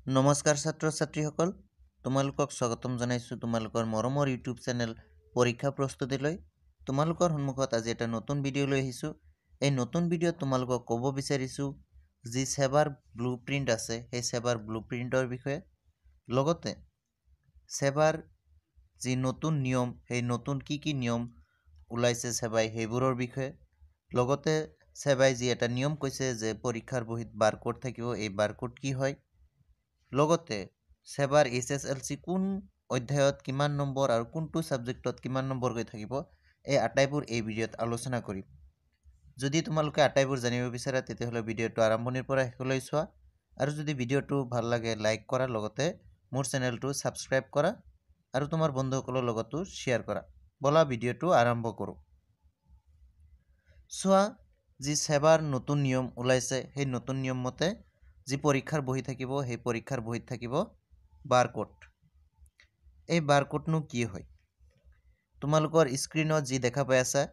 নমস্কাৰ ছাত্ৰ ছাত্ৰীসকল, তোমালোকক স্বাগতম জনাইছোঁ তোমালোকৰ মৰমৰ ইউটিউব চেনেল পৰীক্ষা প্ৰস্তুতিলৈ। তোমালোকৰ সন্মুখত আজি এটা নতুন ভিডিঅ' লৈ আহিছোঁ। এই নতুন ভিডিঅ'ত তোমালোকক ক'ব বিচাৰিছোঁ যি সেৱাৰ ব্লু প্ৰিণ্ট আছে সেই সেৱাৰ ব্লু প্ৰিণ্টৰ বিষয়ে, লগতে সেৱাৰ যি নতুন নিয়ম সেই নতুন কি নিয়ম ওলাইছে সেৱাই সেইবোৰৰ বিষয়ে, লগতে সেৱাই যি এটা নিয়ম কৈছে যে পৰীক্ষাৰ বহীত বাৰকোড থাকিব, এই বাৰকোড কি হয়, লগতে সেৱাৰ SSLC কোন অধ্যায়ত কিমান নম্বৰ আৰু কোনটো ছাবজেক্টত কিমান নম্বৰকৈ থাকিব, এই আটাইবোৰ এই ভিডিঅ'ত আলোচনা কৰিম। যদি তোমালোকে আটাইবোৰ জানিব বিচাৰা তেতিয়াহ'লে ভিডিঅ'টো আৰম্ভণিৰ পৰা শেষলৈ চোৱা, আৰু যদি ভিডিঅ'টো ভাল লাগে লাইক কৰা, লগতে মোৰ চেনেলটো ছাবস্ক্ৰাইব কৰা আৰু তোমাৰ বন্ধুসকলৰ লগতো শ্বেয়াৰ কৰা। বলা ভিডিঅ'টো আৰম্ভ কৰোঁ। চোৱা, যি সেৱাৰ নতুন নিয়ম ওলাইছে সেই নতুন নিয়ম মতে যি পৰীক্ষাৰ বহি থাকিব সেই পৰীক্ষাৰ বহিত থাকিব বাৰকোড। এই বাৰকোডনো কি হয়? তোমালোকৰ স্ক্ৰীনত যি দেখা পাই আছা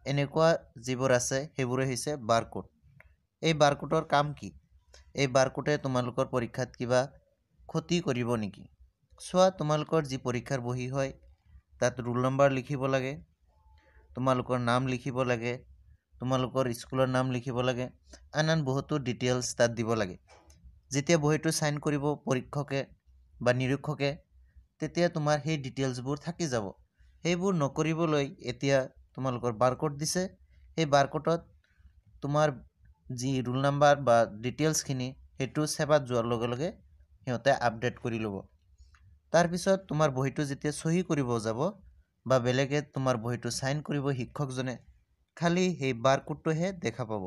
এনেকুৱা যিবোৰ আছে সেইবোৰে হৈছে বাৰকোড। এই বাৰকোডৰ কাম কি? এই বাৰকোডে তোমালোকৰ পৰীক্ষাত কিবা ক্ষতি কৰিব নেকি? চোৱা, তোমালোকৰ যি পৰীক্ষাৰ বহি হয় তাত ৰোল নম্বৰ লিখিব লাগে, তোমালোকৰ নাম লিখিব লাগে, তোমালোকৰ স্কুলৰ নাম লিখিব লাগে, আন বহুতো ডিটেইলছ তাত দিব লাগে। যেতিয়া বহীটো সাইন কৰিব পৰীক্ষকে বা নিৰীক্ষকে, তেতিয়া তোমাৰ সেই ডিটেইলছবোৰ থাকি যাব। সেইবোৰ নকৰিবলৈ এতিয়া তোমালোকৰ বাৰকোড দিছে। সেই বাৰকোডত তোমাৰ যি ৰোল নম্বৰ বা ডিটেইলছখিনি সেইটো সেৱাত যোৱাৰ লগে লগে সিহঁতে আপডেট কৰি ল'ব। তাৰপিছত তোমাৰ বহীটো যেতিয়া চহী কৰিব যাব বা বেলেগে তোমাৰ বহীটো সাইন কৰিব শিক্ষকজনে, খালি সেই বাৰকোডটোহে দেখা পাব।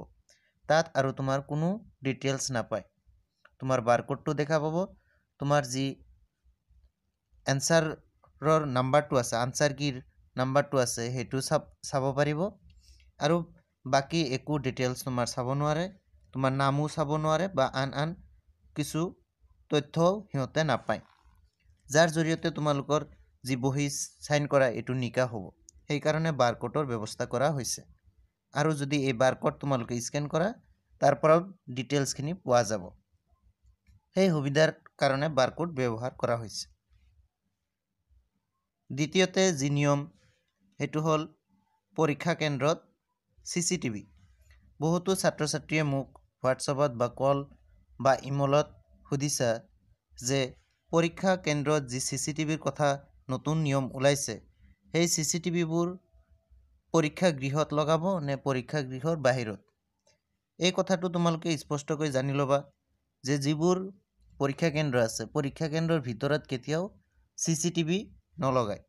তাত আৰু তোমাৰ কোনো ডিটেইলছ নাপায়। তোমাৰ বাৰকোডটো দেখা পাব, তোমাৰ যি এনচাৰৰ নাম্বাৰটো আছে, আনচাৰ কীৰ নাম্বাৰটো আছে সেইটো চাব পাৰিব, আৰু বাকী একো ডিটেইলছ তোমাৰ চাব নোৱাৰে, তোমাৰ নামো চাব নোৱাৰে বা আন কিছু তথ্যও সিহঁতে নাপায়, যাৰ জৰিয়তে তোমালোকৰ যি বহি সাইন কৰা এইটো নিকা হ'ব। সেইকাৰণে বাৰকোডৰ ব্যৱস্থা কৰা হৈছে। আৰু যদি এই বাৰকোড তোমালোকে স্কেন কৰা তাৰ পৰাও ডিটেইলছখিনি পোৱা যাব। সেই সুবিধাৰ কাৰণে বাৰকোড ব্যৱহাৰ কৰা হৈছে। দ্বিতীয়তে যি নিয়ম সেইটো হ'ল পৰীক্ষা কেন্দ্ৰত CCTV। বহুতো ছাত্ৰ ছাত্ৰীয়ে মোক হোৱাটছআপত বা কল বা ইমেইলত সুধিছা যে পৰীক্ষা কেন্দ্ৰত যি CCTVৰ কথা নতুন নিয়ম ওলাইছে সেই CCTVবোৰ পৰীক্ষা গৃহত লগাব নে পৰীক্ষা গৃহৰ বাহিৰত? এই কথাটো তোমালোকে স্পষ্টকৈ জানি ল'বা যে যিবোৰ পৰীক্ষা কেন্দ্ৰ আছে পৰীক্ষা কেন্দ্ৰৰ ভিতৰত কেতিয়াও CCTV নলগায়।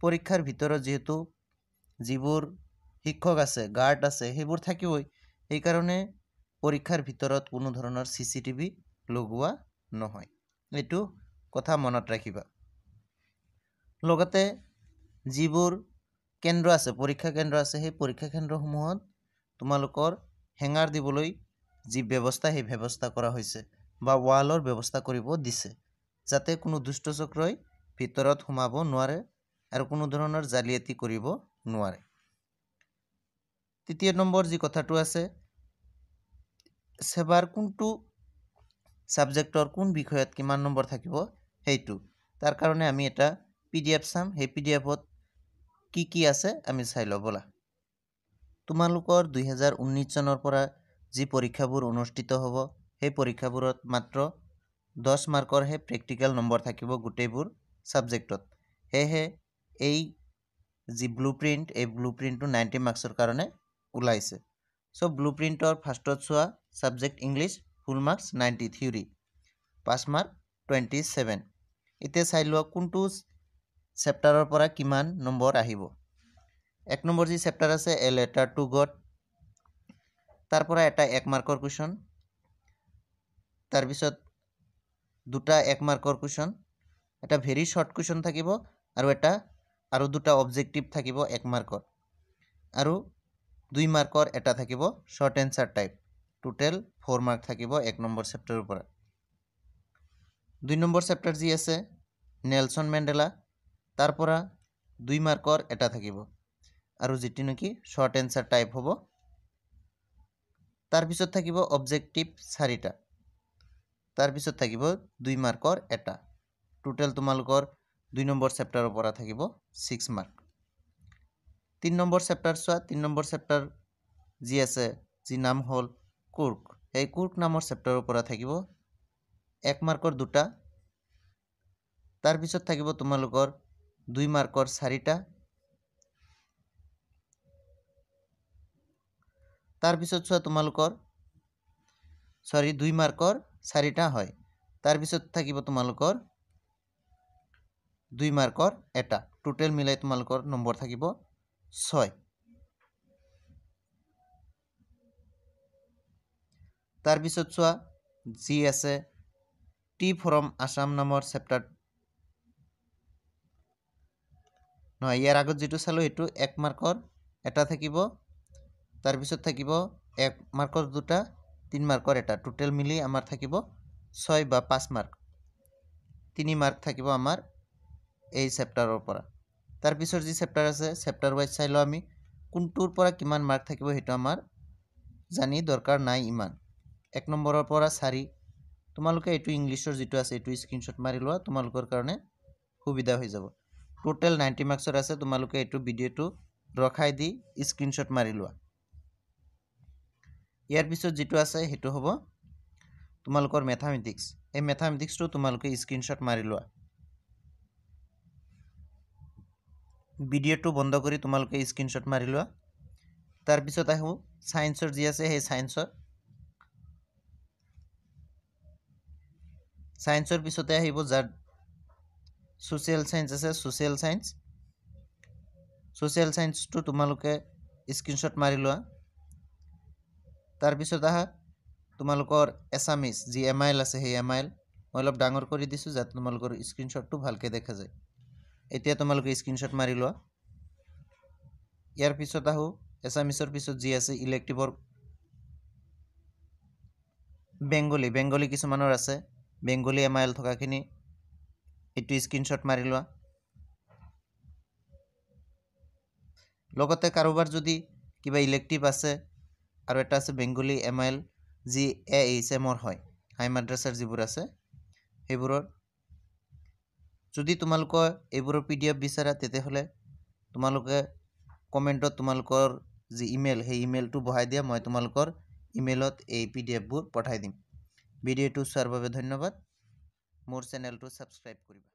পৰীক্ষাৰ ভিতৰত যিহেতু যিবোৰ শিক্ষক আছে, গাৰ্ড আছে, সেইবোৰ থাকিবই। সেইকাৰণে পৰীক্ষাৰ ভিতৰত কোনো ধৰণৰ CCTV লগোৱা নহয়। এইটো কথা মনত ৰাখিবা। লগতে যিবোৰ কেন্দ্ৰ আছে, পৰীক্ষা কেন্দ্ৰ আছে, সেই পৰীক্ষা কেন্দ্ৰসমূহত তোমালোকৰ হেঙাৰ দিবলৈ যি ব্যৱস্থা সেই ব্যৱস্থা কৰা হৈছে বা ৱালৰ ব্যৱস্থা কৰিব দিছে, যাতে কোনো দুষ্ট চক্ৰই ভিতৰত সোমাব নোৱাৰে আৰু কোনো ধৰণৰ জালিয়াতি কৰিব নোৱাৰে। তৃতীয় নম্বৰ যি কথাটো আছে, সেৱাৰ কোনটো ছাবজেক্টৰ কোন বিষয়ত কিমান নম্বৰ থাকিব সেইটো, তাৰ কাৰণে আমি এটা PDF চাম। সেই PDFত কি আছে আমি চাই লওঁ ব'লা। তোমালোকৰ 2019 চনৰ পৰা যি পৰীক্ষাবোৰ অনুষ্ঠিত হ'ব সেই পৰীক্ষাবোৰত মাত্ৰ 10 মাৰ্কৰহে প্ৰেক্টিকেল নম্বৰ থাকিব গোটেইবোৰ ছাবজেক্টত। সেয়েহে এই যি ব্লু প্ৰিণ্ট, এই ব্লু প্ৰিণ্টটো 90 মাৰ্কছৰ কাৰণে ওলাইছে। চ' ব্লু প্ৰিণ্টৰ ফাৰ্ষ্টত চোৱা, ছাবজেক্ট ইংলিছ ফুল মাৰ্কছ 90, থিয়ৰী 5 মাৰ্ক 27। এতিয়া চাই লোৱা কোনটো চেপ্টাৰৰ পৰা কিমান নম্বৰ আহিব। 1 নম্বৰ যি চেপ্টাৰ আছে এ লেটাৰ টু গড, তাৰ পৰা এটা 1 মাৰ্কৰ কুৱেশ্যন, তাৰপিছত দুটা 1 মাৰ্কৰ কুৱেশ্যন, এটা ভেৰি শ্বৰ্ট কুৱেশ্যন থাকিব আৰু দুটা অবজেক্টিভ থাকিব 1 মাৰ্কৰ, আৰু 2 মাৰ্কৰ এটা থাকিব short answer type. Total 4 mark থাকিব 1 নম্বৰ চেপ্টাৰৰ পৰা। 2 নম্বৰ চেপ্টাৰ যি আছে নেলছন মেণ্ডেলা, তাৰ পৰা 2 মাৰ্কৰ এটা থাকিব, আৰু যিটো নেকি শ্বৰ্ট এনচাৰ টাইপ হ'ব। তাৰপিছত থাকিব অবজেক্টিভ 4টা। তাৰপিছত থাকিব 2 মাৰ্কৰ এটা টোটেল তোমালোকৰ 2 নম্বৰ চেপ্টাৰৰ পৰা থাকিব 6 মাৰ্ক 3 নম্বৰ চেপ্টাৰ চোৱা 3 নম্বৰ চেপ্টাৰ যি আছে যি নাম হ'ল কুৰ্ক এই কুৰ্ক নামৰ চেপ্টাৰৰ পৰা থাকিব 1 মাৰ্কৰ দুটা তাৰপিছত থাকিব তোমালোকৰ 2 মাৰ্কৰ 4টা তাৰপিছত চোৱা তোমালোকৰ 2 মাৰ্কৰ 4টা হয় তাৰপিছত থাকিব তোমালোকৰ 2 মাৰ্কৰ এটা টোটেল মিলাই তোমালোকৰ নম্বৰ থাকিব 6 তাৰপিছত চোৱা যি আছে টি ফ্ৰম আসাম নামৰ চেপ্টাৰ নহয় ইয়াৰ আগত যেটো চালো এটো 1 মাৰ্কৰ এটা থাকিব তাৰপিছত থাকিব 1 মাৰ্কৰ দুটা 3 মাৰ্কৰ এটা টোটেল মিলি আমাৰ থাকিব 6 বা 5 মাৰ্ক 3 মাৰ্ক থাকিব আমাৰ এই চেপ্টাৰৰ পৰা তাৰপিছত যি চেপ্টাৰ আছে চেপ্টাৰ ওয়াইজ চাইলো আমি কোনটোৰ পৰা কিমান মাৰ্ক থাকিব হেতু আমাৰ জানি দৰকাৰ নাই ইমান 1 নম্বৰৰ পৰা 4 তোমালোকে এটো ইংলিশৰ যেটো আছে এটো স্ক্ৰিনশট মাৰি লোৱা তোমালোকৰ কাৰণে সুবিধা হৈ যাব টোটেল 90 মাৰ্কসৰ আছে তোমালোকে এটো ভিডিওটো ৰখাই দি স্ক্ৰিনশট মাৰি লোৱা ইয়াৰ পিছত যেটো আছে হেতু হ'ব তোমালোকৰ ম্যাথমেটিক্স এই ম্যাথমেটিক্সটো তোমালোকে স্ক্ৰিনশট মাৰি লোৱা ভিডিওটো বন্ধ কৰি তোমালোকে স্ক্ৰিনশট মাৰি লোৱা তাৰ পিছত আহো সায়েন্সৰ যি আছে সেই সায়েন্সৰ পিছতে আহিব যাৰ সোশ্যাল সায়েন্স আছে সোশ্যাল সায়েন্সটো তোমালোকে স্ক্ৰিনশট মাৰি লোৱা তাৰ পিছত আহা তোমালোকৰ এসামিজ যি এমআইএল আছে সেই এমআইএল মই অলপ ডাঙৰ কৰি দিছো যাতে তোমালোকৰ স্ক্ৰিনশটটো ভালকে দেখা যায় এতিয়া তোমালোকে স্ক্ৰিনশট মাৰি লোৱা ইয়াৰ পিছত আহো এসামিজৰ পিছত যি আছে ইলেক্টিভৰ বেঙ্গলি কিছুমানৰ আছে বেঙ্গলি এমআইএল থকাখিনি এটো স্ক্ৰিনশট মাৰি লোৱা লগতে কাৰোবাৰ যদি কিবা ইলেক্টিভ আছে আৰু এটা আছে বেঙ্গলি এমআইএল যি এএইচএমৰ হয় হাই মাদ্ৰাছাৰ যিবোৰ আছে হেবোৰৰ যদি তোমালোকৰ এইবোৰৰ পিডিএফ বিচাৰা তেতে হলে তোমালোকে কমেন্টত তোমালোকৰ যি ইমেইল সেই ইমেইলটো বহাই দিয়া মই তোমালোকৰ ইমেইলত এই পিডিএফ বোৰ পঠাই দিম ভিডিওটো চোৱাৰ বাবে ধন্যবাদ মোৰ চেনেলটো সাবস্ক্ৰাইব কৰিবা